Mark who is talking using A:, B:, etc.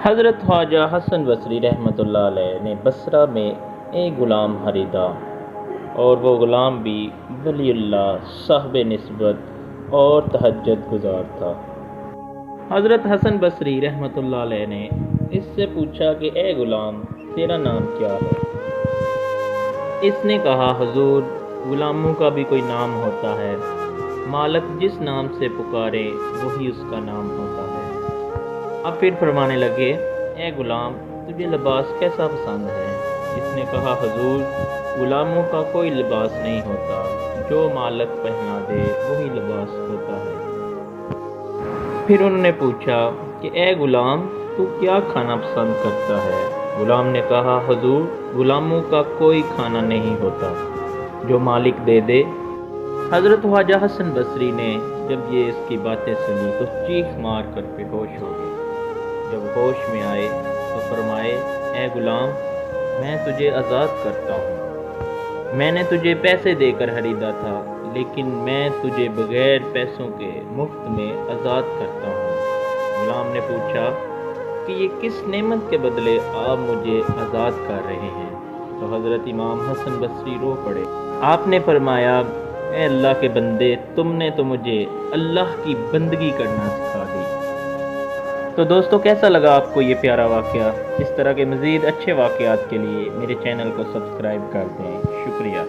A: حضرت خواجہ حسن بصری رحمۃ اللہ علیہ نے بصرہ میں ایک غلام خریدا، اور وہ غلام بھی ولی اللہ، صاحب نسبت اور تہجد گزار تھا۔ حضرت حسن بصری رحمۃ اللہ علیہ نے اس سے پوچھا کہ اے غلام، تیرا نام کیا ہے؟ اس نے کہا، حضور، غلاموں کا بھی کوئی نام ہوتا ہے، مالک جس نام سے پکارے وہی اس کا نام ہوتا ہے۔ اب پھر فرمانے لگے، اے غلام، تجھے لباس کیسا پسند ہے؟ اس نے کہا، حضور، غلاموں کا کوئی لباس نہیں ہوتا، جو مالک پہنا دے وہی لباس ہوتا ہے۔ پھر انہوں نے پوچھا کہ اے غلام، تو کیا کھانا پسند کرتا ہے؟ غلام نے کہا، حضور، غلاموں کا کوئی کھانا نہیں ہوتا، جو مالک دے دے۔ حضرت خواجہ حسن بصری نے جب یہ اس کی باتیں سنی تو چیخ مار کر بے ہوش ہو گئے۔ جب ہوش میں آئے تو فرمائے، اے غلام، میں تجھے آزاد کرتا ہوں۔ میں نے تجھے پیسے دے کر خریدا تھا، لیکن میں تجھے بغیر پیسوں کے مفت میں آزاد کرتا ہوں۔ غلام نے پوچھا کہ یہ کس نعمت کے بدلے آپ مجھے آزاد کر رہے ہیں؟ تو حضرت امام حسن بصری رو پڑے۔ آپ نے فرمایا، اے اللہ کے بندے، تم نے تو مجھے اللہ کی بندگی کرنا سکھا دی۔ تو دوستو، کیسا لگا آپ کو یہ پیارا واقعہ؟ اس طرح کے مزید اچھے واقعات کے لیے میرے چینل کو سبسکرائب کر دیں۔ شکریہ۔